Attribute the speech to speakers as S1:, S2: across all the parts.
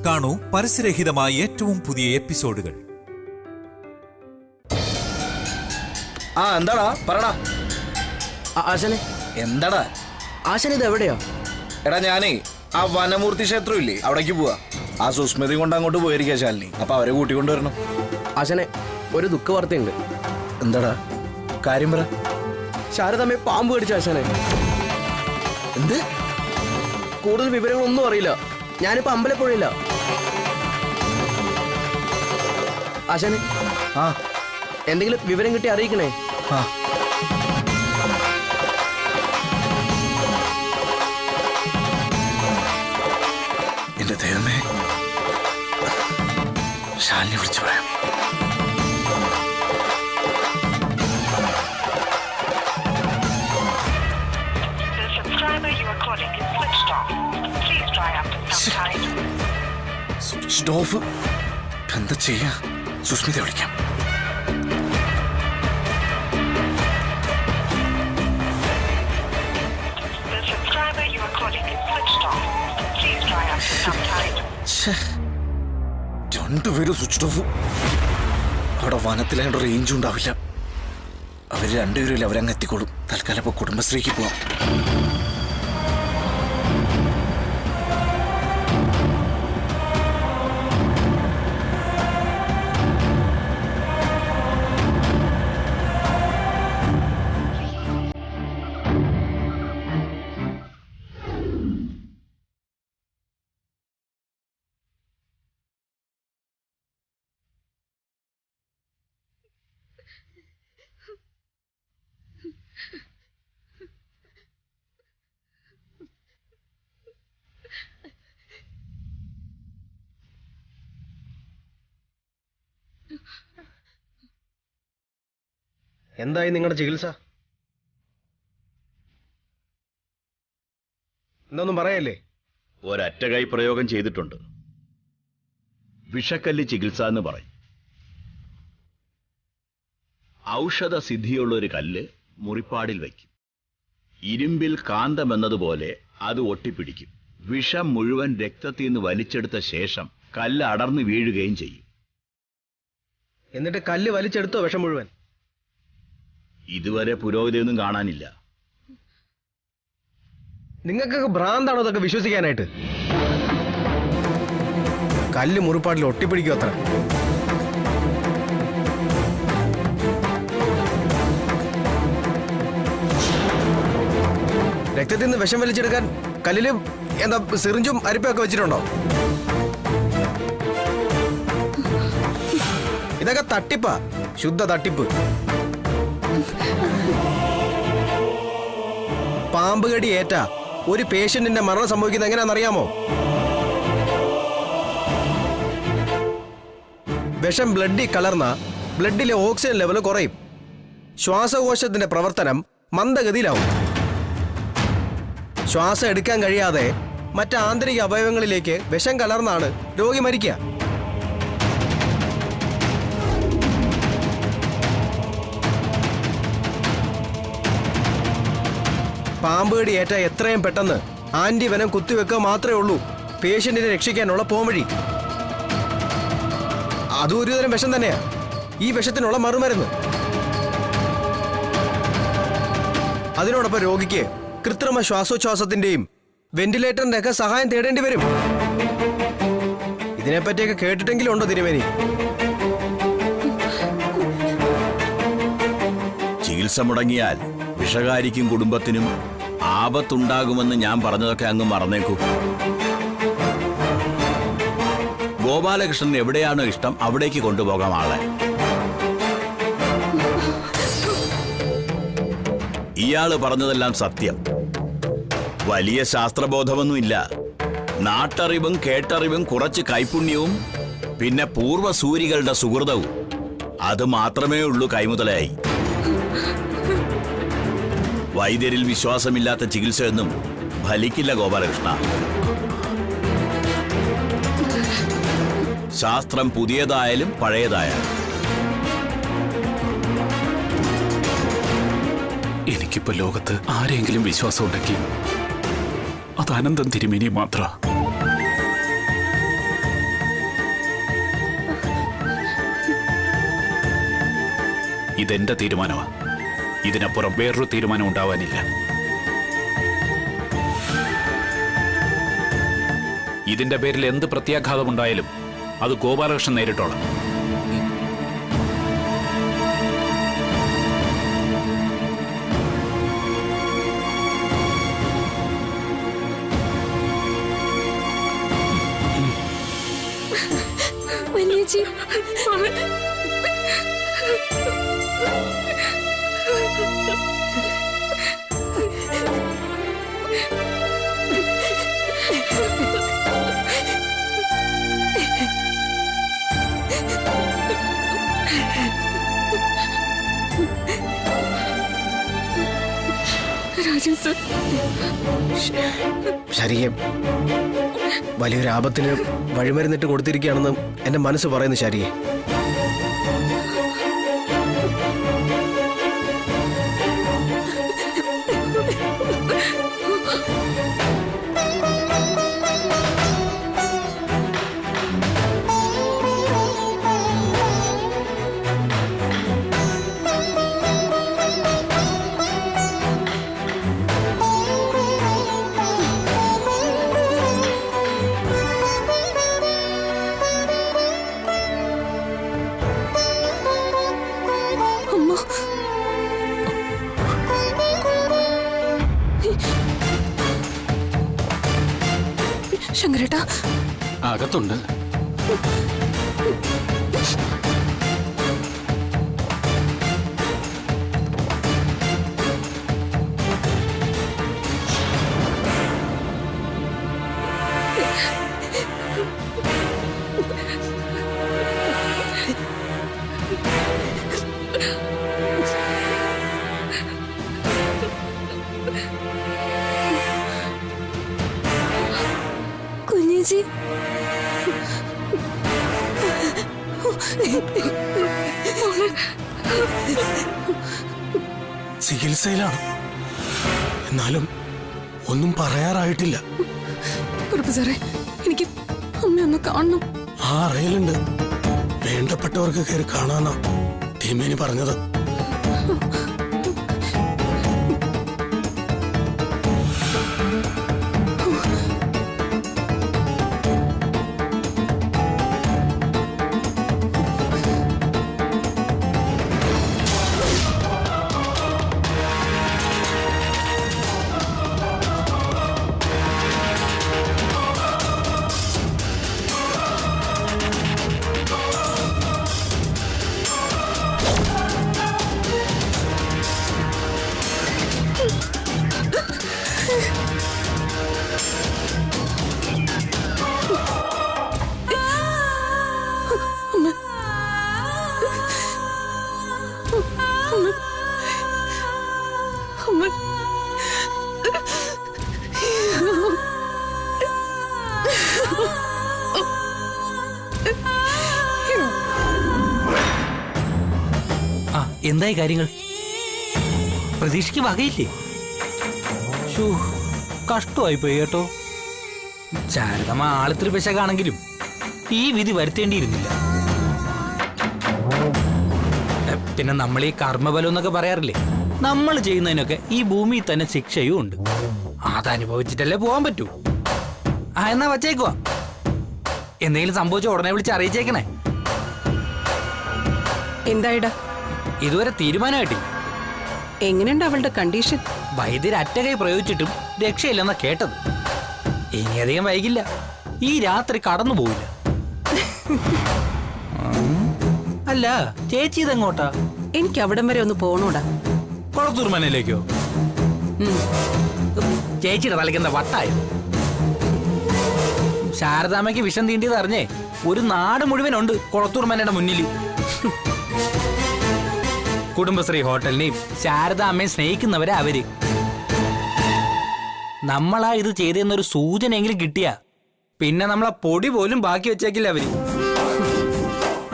S1: കാണൂ പരസ്യരഹിതമായ ഏറ്റവും പുതിയ എപ്പിസോഡുകൾ.
S2: എന്താടാ പറടാ.
S3: ആശാനെ
S2: എന്താടാ
S3: ആശാൻ ഇത് എവിടെയാ?
S2: എടാ ഞാനേ ആ വനമൂർത്തി ക്ഷേത്രം ഇല്ലേ അവിടേക്ക് പോവാ. ആ സുസ്മൃതി കൊണ്ട് അങ്ങോട്ട് പോയിരിക്കാ ശാലിനി. അപ്പൊ അവരെ കൂട്ടിക്കൊണ്ടുവരണം.
S3: ആശാനെ ഒരു ദുഃഖ വാർത്തയുണ്ട്.
S2: എന്താടാ കാര്യം പറ.
S3: ശാരദമ്മയെ പാമ്പ് കടിച്ചു ആശാനെ.
S2: എന്ത്?
S3: കൂടുതൽ വിവരങ്ങളൊന്നും അറിയില്ല. ഞാനിപ്പോ അമ്പലപ്പുഴയില്ല ആശാനെ. എന്തെങ്കിലും വിവരം കിട്ടി അറിയിക്കണേ.
S2: എന്റെ ദൈവമേ, ശാലിനി വിളിച്ചു പറയാം. Switch off. എന്താ ചെയ്യാ? സുസ്മിത വിളിക്കാം. രണ്ടുപേരും സ്വിച്ച് ഓഫ്. അവിടെ വനത്തിലായിട്ട് റേഞ്ചും ഉണ്ടാവില്ല. അവര് രണ്ടുപേരും അവരങ്ങ് എത്തിക്കോളും. തൽക്കാലം ഇപ്പൊ കുടുംബശ്രീക്ക് പോവാം.
S4: എന്തായി നിങ്ങളുടെ ചികിത്സ? എന്നൊന്നും പറയല്ലേ?
S5: ഒരൊറ്റ കൈ പ്രയോഗം ചെയ്തിട്ടുണ്ട്. വിഷക്കല്ല് ചികിത്സ എന്ന് പറയും. ഔഷധ സിദ്ധിയുള്ള ഒരു കല്ല് മുറിപ്പാടിൽ വയ്ക്കും. ഇരുമ്പിൽ കാന്തമെന്നതുപോലെ അത് ഒട്ടിപ്പിടിക്കും. വിഷം മുഴുവൻ രക്തത്തിൽ നിന്ന് വലിച്ചെടുത്ത ശേഷം കല്ല് അടർന്നു വീഴുകയും ചെയ്യും.
S4: എന്നിട്ട് കല്ല് വലിച്ചെടുത്തോ വിഷം മുഴുവൻ?
S5: ഇതുവരെ പുരോഗതിയൊന്നും കാണാനില്ല.
S4: നിങ്ങൾക്കൊക്കെ ഭ്രാന്താണോ അതൊക്കെ വിശ്വസിക്കാനായിട്ട്? കല്ല് മുറിപ്പാടിൽ ഒട്ടിപ്പിടിക്കും അത്ര. രക്തത്തിൽ നിന്ന് വിഷം വലിച്ചെടുക്കാൻ കല്ലില് എന്താ സിറിഞ്ചും അരിപ്പൊക്കെ വെച്ചിട്ടുണ്ടോ? ഇതൊക്കെ തട്ടിപ്പാ, ശുദ്ധ തട്ടിപ്പ്. പാമ്പ് കടി ഏറ്റ ഒരു പേഷ്യന്റിന്റെ മരണം സംഭവിക്കുന്നത് എങ്ങനെയാണെന്നറിയാമോ? വിഷം ബ്ലഡിൽ കലർന്ന ബ്ലഡിലെ ഓക്സിജൻ ലെവൽ കുറയും. ശ്വാസകോശത്തിന്റെ പ്രവർത്തനം മന്ദഗതിയിലാവും. ശ്വാസം എടുക്കാൻ കഴിയാതെ മറ്റ് ആന്തരിക അവയവങ്ങളിലേക്ക് വിഷം കലർന്നാണ് രോഗി മരിക്കുക. പാമ്പ് കടി ഏറ്റ എത്രയും പെട്ടെന്ന് ആന്റിവെനം കുത്തിവെക്കുക മാത്രമേ ഉള്ളൂ പേഷ്യന്റിനെ രക്ഷിക്കാനുള്ള പോംവഴി. അതും ഒരുതരം വിഷം തന്നെയാ. ഈ വിഷത്തിനുള്ള മറുമരുന്ന്. അതിനോടൊപ്പം രോഗിക്ക് കൃത്രിമ ശ്വാസോച്ഛ്വാസത്തിന്റെയും വെന്റിലേറ്ററിന്റെ ഒക്കെ സഹായം തേടേണ്ടി വരും. ഇതിനെപ്പറ്റിയൊക്കെ കേട്ടിട്ടെങ്കിലും ഉണ്ടോ തിരുമേനി?
S5: ചികിത്സ മുടങ്ങിയാൽ വിഷകാരിക്കും കുടുംബത്തിനും ആപത്തുണ്ടാകുമെന്ന് ഞാൻ പറഞ്ഞതൊക്കെ അങ്ങ് മറന്നേക്കൂ. ഗോപാലകൃഷ്ണൻ എവിടെയാണോ ഇഷ്ടം അവിടേക്ക് കൊണ്ടുപോകാം ആളെ. ഇയാള് പറഞ്ഞതെല്ലാം സത്യം. വലിയ ശാസ്ത്രബോധമൊന്നുമില്ല. നാട്ടറിവും കേട്ടറിവും കുറച്ച് കൈപുണ്യവും പിന്നെ പൂർവ്വസൂരികളുടെ സുഹൃതവും അത് മാത്രമേ ഉള്ളൂ കൈമുതലായി. വൈദ്യരിൽ വിശ്വാസമില്ലാത്ത ചികിത്സയൊന്നും ഫലിക്കില്ല ഗോപാലകൃഷ്ണ. ശാസ്ത്രം പുതിയതായാലും പഴയതായാലും.
S6: എനിക്കിപ്പോ ലോകത്ത് ആരെങ്കിലും വിശ്വാസം ഉണ്ടെങ്കിൽ അത് അനന്തൻ തിരുമേനി മാത്ര. ഇതെന്റെ തീരുമാനമാണ്. ഇതിനപ്പുറം വേറൊരു തീരുമാനം ഉണ്ടാവാനില്ല. ഇതിന്റെ പേരിൽ എന്ത് പ്രത്യാഘാതമുണ്ടായാലും അത് ഗോപാലകൃഷ്ണൻ നേരിട്ടോളാം.
S7: വലിയേച്ചി, രാജൻ സർ,
S4: ശരിയെ വലിയൊരു ആപത്തിന് വഴിമരുന്നിട്ട് കൊടുത്തിരിക്കുകയാണെന്ന് എന്റെ മനസ്സ് പറയുന്നു. ശരിയെ
S7: ശങ്കരേട്ടാ
S6: അകത്തുണ്ട്.
S7: കുഞ്ഞേച്ചി,
S8: ചികിത്സയിലാണ്. എന്നാലും ഒന്നും പറയാറായിട്ടില്ല.
S7: കുറുപ്പ് സാറേ, എനിക്ക് അമ്മയൊന്ന് കാണണം.
S8: ആ അറയിലുണ്ട്. വേണ്ടപ്പെട്ടവർക്ക് കയറി കാണാനാ തിരുമേനി പറഞ്ഞത്.
S9: എന്തായി കാര്യങ്ങൾ? പ്രതീക്ഷയ്ക്ക് വകയില്ലേ? കഷ്ടമായി പോയി കേട്ടോ. ശാരദമ്മ ആളിത്തിരി പെശകാണെങ്കിലും ഈ വിധി വരുത്തേണ്ടിയിരുന്നില്ല. പിന്നെ നമ്മൾ ഈ കർമ്മബലം എന്നൊക്കെ പറയാറില്ലേ, നമ്മൾ ചെയ്യുന്നതിനൊക്കെ ഈ ഭൂമിയിൽ തന്നെ ശിക്ഷയും ഉണ്ട്. അതനുഭവിച്ചിട്ടല്ലേ പോകാൻ പറ്റൂ. എന്നാ വച്ചേക്കുവാ. എന്തെങ്കിലും സംഭവിച്ച ഉടനെ വിളിച്ച് അറിയിച്ചേക്കണേ.
S10: എന്തായിടാ?
S9: ഇതുവരെ തീരുമാനമായിട്ടില്ല.
S10: എങ്ങനെയുണ്ട് അവളുടെ കണ്ടീഷൻ?
S9: വൈദ്യർ അറ്റകൈ പ്രയോഗിച്ചിട്ടും രക്ഷയില്ലെന്നാ കേട്ടത്. ഇനിയധികം വൈകില്ല, ഈ രാത്രി കടന്നു പോവില്ല. അല്ല ചേച്ചി ഇതെങ്ങോട്ടാ?
S10: എനിക്ക് അവിടം വരെ ഒന്ന് പോണോടാ.
S9: കൊളത്തൂർ മനയിലേക്കോ? ചേച്ചിയുടെ തലയ്ക്കെന്താ വട്ടായോ? ശാരദാമ്മയ്ക്ക് വിഷം തീണ്ടിയത് അറിഞ്ഞേ ഒരു നാട് മുഴുവനുണ്ട് കൊളത്തൂർ മനയുടെ മുന്നിൽ. കുടുംബശ്രീ ഹോട്ടലിനെയും ശാരദാമ്മയെ സ്നേഹിക്കുന്നവരെ അവര്. നമ്മളാ ഇത് ചെയ്തെന്നൊരു സൂചനയെങ്കിലും കിട്ടിയാ പിന്നെ നമ്മളെ പൊടി പോലും ബാക്കി വെച്ചേക്കില്ല അവര്.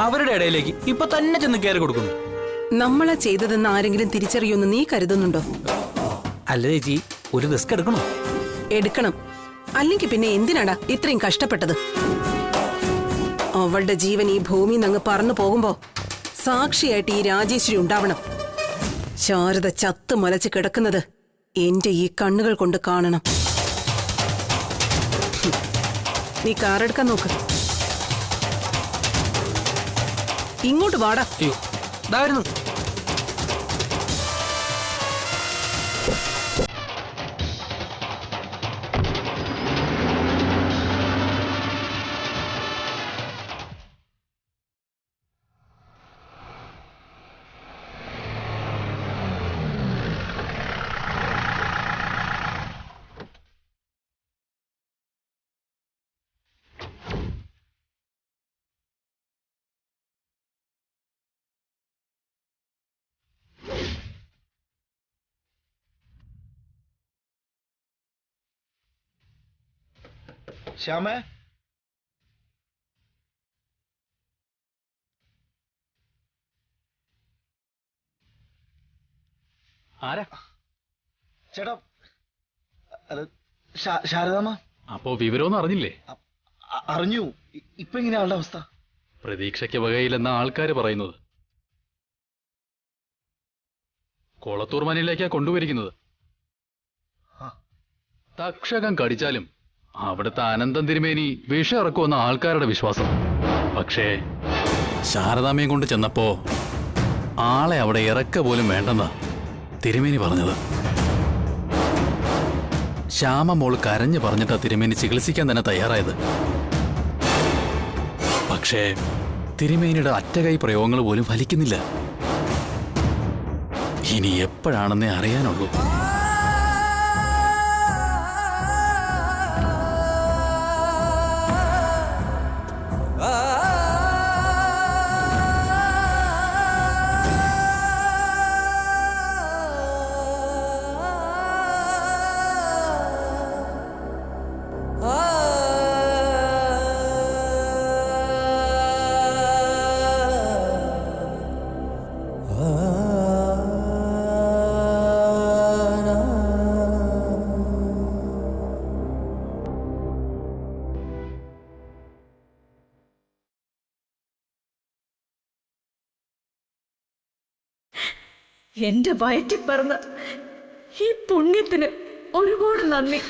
S9: അവരുടെ ഇടയിലേക്ക് ഇപ്പൊ തന്നെ ചെന്ന് കയറി കൊടുക്കുന്നു.
S10: നമ്മളാ ചെയ്തതെന്ന് ആരെങ്കിലും തിരിച്ചറിയുമെന്ന് നീ കരുതുന്നുണ്ടോ?
S9: അല്ല ചേച്ചി, ഒരു റിസ്ക് എടുക്കണോ?
S10: എടുക്കണം. അല്ലെങ്കിൽ പിന്നെ എന്തിനാടാ ഇത്രയും കഷ്ടപ്പെട്ടത്? അവളുടെ ജീവൻ ഈ ഭൂമിയിൽ നിന്ന് അങ്ങ് പറന്നു പോകുമ്പോ സാക്ഷിയായിട്ട് ഈ രാജേശ്വരി ഉണ്ടാവണം. ശാരദ ചത്ത് മുലച്ച് കിടക്കുന്നത് എന്റെ ഈ കണ്ണുകൾ കൊണ്ട് കാണണം. നീ കാറെടുക്കാൻ നോക്ക്. ഇങ്ങോട്ട് വാടാ.
S9: ഇതായിരുന്നു.
S2: ശ്യാമേ,
S6: ആരാ?
S2: ചേട്ടാ, അത് ശാരദാമ്മ.
S6: അപ്പോ വിവരമൊന്നും അറിഞ്ഞില്ലേ?
S2: അറിഞ്ഞു. ഇപ്പൊ എങ്ങനെയാ ആളുടെ അവസ്ഥ?
S6: പ്രതീക്ഷയ്ക്ക് വകയില്ലെന്ന ആൾക്കാര് പറയുന്നത്. കൊളത്തൂർ മനയിലേക്കാ കൊണ്ടുപോയിരിക്കുന്നത്. തക്ഷകം കടിച്ചാലും അവിടുത്തെ അനന്തം തിരുമേനി വിഷം ഇറക്കുമെന്ന ആൾക്കാരുടെ വിശ്വാസം. പക്ഷേ ശാരദാമ്മയും കൊണ്ട് ചെന്നപ്പോ ആളെ അവിടെ ഇറക്ക പോലും വേണ്ടെന്നാ തിരുമേനി പറഞ്ഞത്. ശ്യാമ മോൾ കരഞ്ഞു പറഞ്ഞിട്ടാ തിരുമേനി ചികിത്സിക്കാൻ തന്നെ തയ്യാറായത്. പക്ഷേ തിരുമേനിയുടെ അറ്റകൈ പ്രയോഗങ്ങൾ പോലും ഫലിക്കുന്നില്ല. ഇനി എപ്പോഴാണെന്നേ അറിയാനുള്ളൂ.
S11: എന്റെ വയറ്റിൽ പറഞ്ഞ ഈ പുണ്യത്തിന് ഒരുപാട് നന്ദി.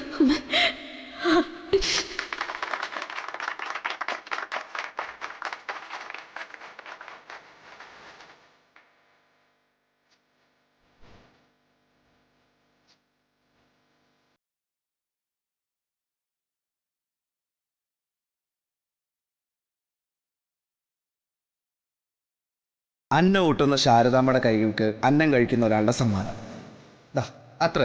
S12: അന്നം ഊട്ടുന്ന ശാരദാമ്മയുടെ കൈകൾക്ക് അന്നം കഴിക്കുന്ന ഒരാളുടെ സമ്മാനം. അത്ര.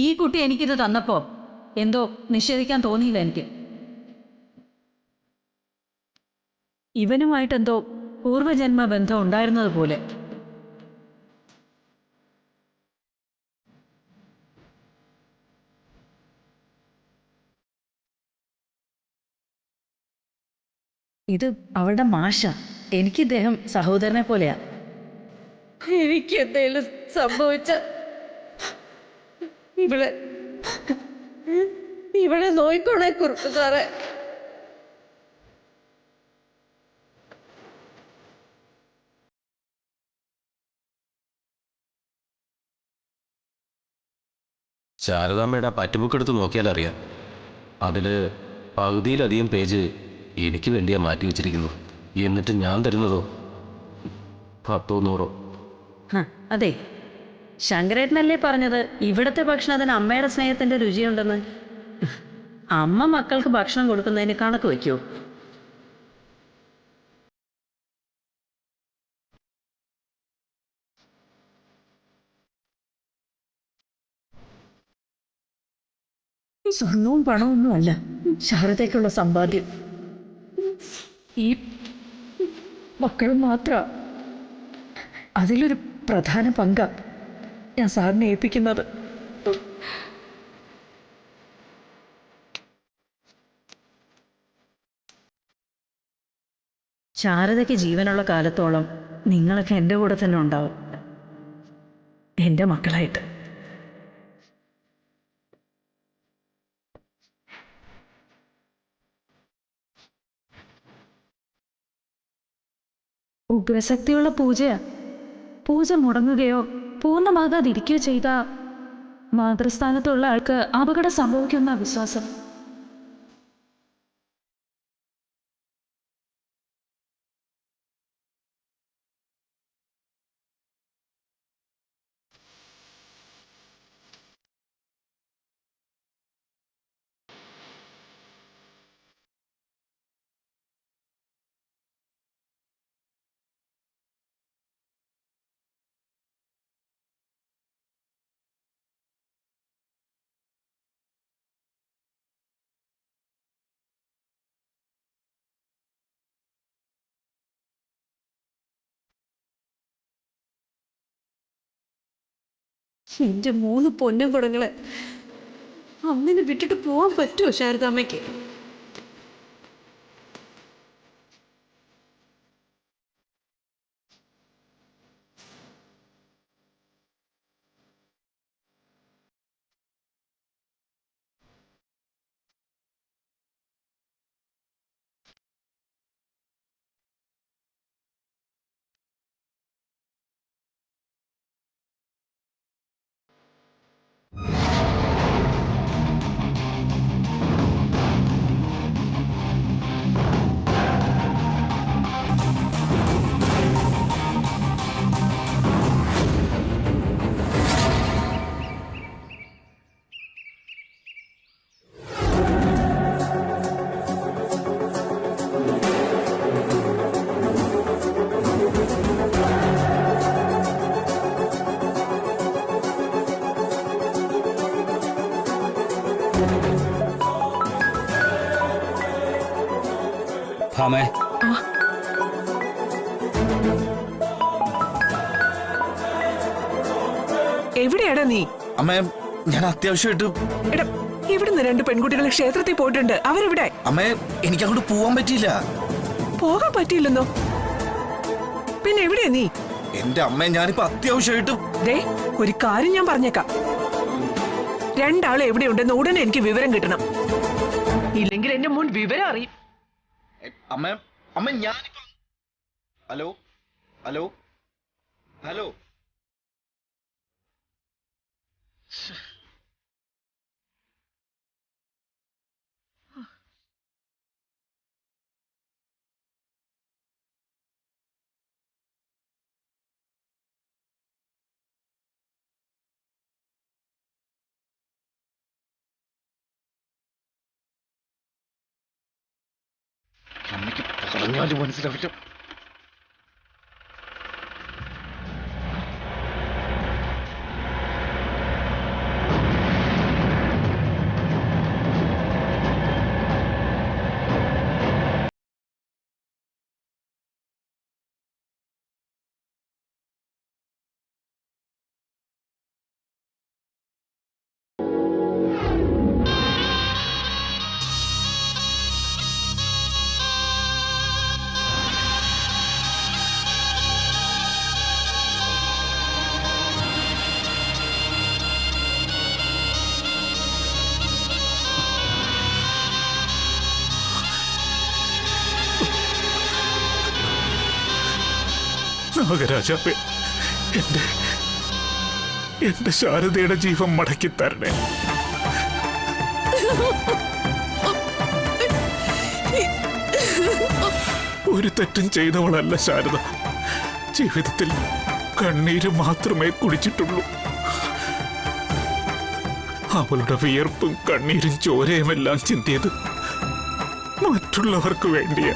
S11: ഈ കുട്ടി എനിക്കിത് തന്നപ്പോ എന്തോ നിഷേധിക്കാൻ തോന്നിയില്ല എനിക്ക്. ഇവനുമായിട്ടെന്തോ പൂർവജന്മ ബന്ധം ഉണ്ടായിരുന്നത് പോലെ. ഇത് അവളുടെ മാഷ. എനിക്ക് ഇദ്ദേഹം സഹോദരനെ പോലെയാ. എനിക്ക് എന്തെങ്കിലും സംഭവിച്ച ഇവിടെ നോയിക്കോണേ കുറുപ്പ് സാറേ.
S13: ശാരദാമ്മയുടെ പറ്റുബുക്ക് എടുത്ത് നോക്കിയാൽ അറിയാം. അതിൽ പകുതിയിലധികം പേജ് എനിക്ക് വേണ്ടിയാണ് മാറ്റി വെച്ചിരിക്കുന്നു. എന്നിട്ട് ഞാൻ തരുന്നതോ 10-100.
S11: അതെ, ശങ്കരേട്ടനല്ലേ പറഞ്ഞത് ഇവിടുത്തെ ഭക്ഷണത്തിന് അമ്മയുടെ സ്നേഹത്തിന്റെ രുചിയുണ്ടെന്ന്. അമ്മ മക്കൾക്ക് ഭക്ഷണം കൊടുക്കുന്നതിന് കണക്ക് വയ്ക്കോ? സ്വർണവും പണമൊന്നും അല്ല ശാരദയ്ക്കുള്ള സമ്പാദ്യം. ഈ മക്കൾ മാത്ര. അതിലൊരു പ്രധാന പങ്കാണ് ഞാൻ സാറിനെ ഏൽപ്പിക്കുന്നത്. ശാരദയ്ക്ക് ജീവനുള്ള കാലത്തോളം നിങ്ങളൊക്കെ എൻ്റെ കൂടെ തന്നെ ഉണ്ടാവും, എൻ്റെ മക്കളായിട്ട്. ഉഗ്രശക്തിയുള്ള പൂജയാ. പൂജ മുടങ്ങുകയോ പൂർണ്ണമാകാതിരിക്കുകയോ ചെയ്ത മാതൃസ്ഥാനത്തുള്ള ആൾക്ക് അപകടം സംഭവിക്കുന്ന വിശ്വാസം.
S7: എന്റെ 3 പൊന്നും കുടങ്ങളെ അന്നിനെ വിട്ടിട്ട് പോവാൻ പറ്റുമോ ശാരദാമ്മയ്ക്ക്?
S9: ഭാമേ,
S14: എവിടെയാടാ നീ?
S2: അമ്മേ, ഞാൻ അത്യാവശ്യമായിട്ട്
S14: ഇവിടുന്ന് 2 പെൺകുട്ടികൾ ക്ഷേത്രത്തിൽ പോയിട്ടുണ്ട്. അവരെവിടെ?
S2: അമ്മേ, എനിക്ക് അങ്ങോട്ട് പോവാൻ പറ്റിയില്ല.
S14: പോകാൻ പറ്റിയില്ലെന്നോ? പിന്നെ എവിടെയാ നീ?
S2: എന്റെ അമ്മേ, ഞാനിപ്പോ അത്യാവശ്യമായിട്ട്
S14: ഒരു കാര്യം ഞാൻ പറഞ്ഞേക്കാം. 2 ആൾ എവിടെയുണ്ടെന്ന് ഉടനെ എനിക്ക് വിവരം കിട്ടണം. ഇല്ലെങ്കിൽ എന്റെ മുൻ വിവരം അറിയും.
S2: അമ്മ അമ്മ ഞാനിപ്പോ ഹലോ ഹലോ ഹലോ അമ്മയ്ക്ക് പറഞ്ഞാലും മനസ്സിലാവില്ല.
S8: നാഗരാജാവേ, എന്റെ ശാരദയുടെ ജീവൻ മടക്കി തരണേ. ഒരു തെറ്റും ചെയ്തവളല്ല ശാരദ. ജീവിതത്തിൽ കണ്ണീര് മാത്രമേ കുടിച്ചിട്ടുള്ളൂ. അവളുടെ വിയർപ്പും കണ്ണീരും ചോരയുമെല്ലാം ചിന്തിയത് മറ്റുള്ളവർക്ക് വേണ്ടിയാ.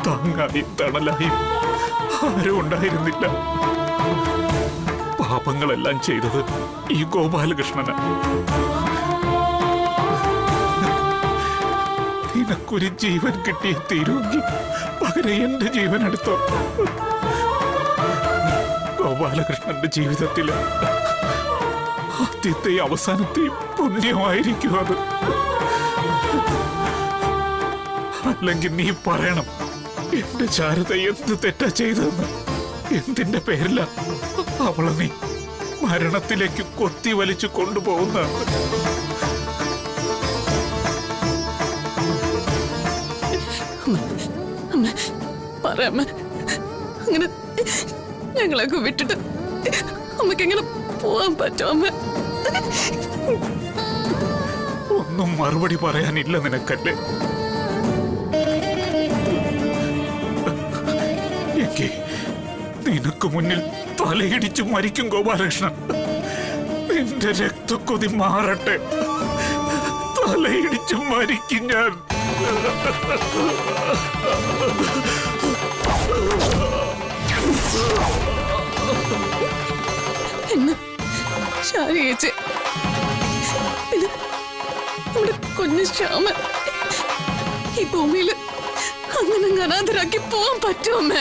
S8: താങ്ങായും തണലായും ആരും ഉണ്ടായിരുന്നില്ല. പാപങ്ങളെല്ലാം ചെയ്തത് ഈ ഗോപാലകൃഷ്ണന്. നിനക്കൊരു ജീവൻ കിട്ടിയ തീരുമെങ്കിൽ പകരം എന്റെ ജീവൻ എടുത്തോ. ഗോപാലകൃഷ്ണന്റെ ജീവിതത്തില് ആദ്യത്തെയും അവസാനത്തെയും പുണ്യമായിരിക്കും അത്. അല്ലെങ്കിൽ നീ പറയണം, എന്റെ ശാരദ എന്ത് തെറ്റാ ചെയ്തതെന്ന്. എന്തിന്റെ പേരില അവളെ നീ മരണത്തിലേക്ക് കൊത്തി വലിച്ചു കൊണ്ടുപോകുന്ന.
S15: പറയാമ അങ്ങനെ ഞങ്ങളൊക്കെ വിട്ടിട്ട് അമ്മക്ക് എങ്ങനെ പോവാൻ പറ്റും അമ്മ?
S8: ഒന്നും മറുപടി പറയാനില്ല നിനക്കല്ലേ? നിനക്ക് മുന്നിൽ തലയിടിച്ചു മരിക്കും ഗോപാലകൃഷ്ണൻ. നിന്റെ രക്തക്കൊതി മാറട്ടെ. തലയിടിച്ചു മരിക്കും ഞാൻ.
S15: എന്നെ ശാരിയേച്ചി, പിന്നെ നമ്മുടെ കുഞ്ഞു ശ്യാമൻ ഈ ഭൂമിയിൽ അങ്ങനെ അനാഥരാക്കി പോവാൻ പറ്റുമോ അമ്മ?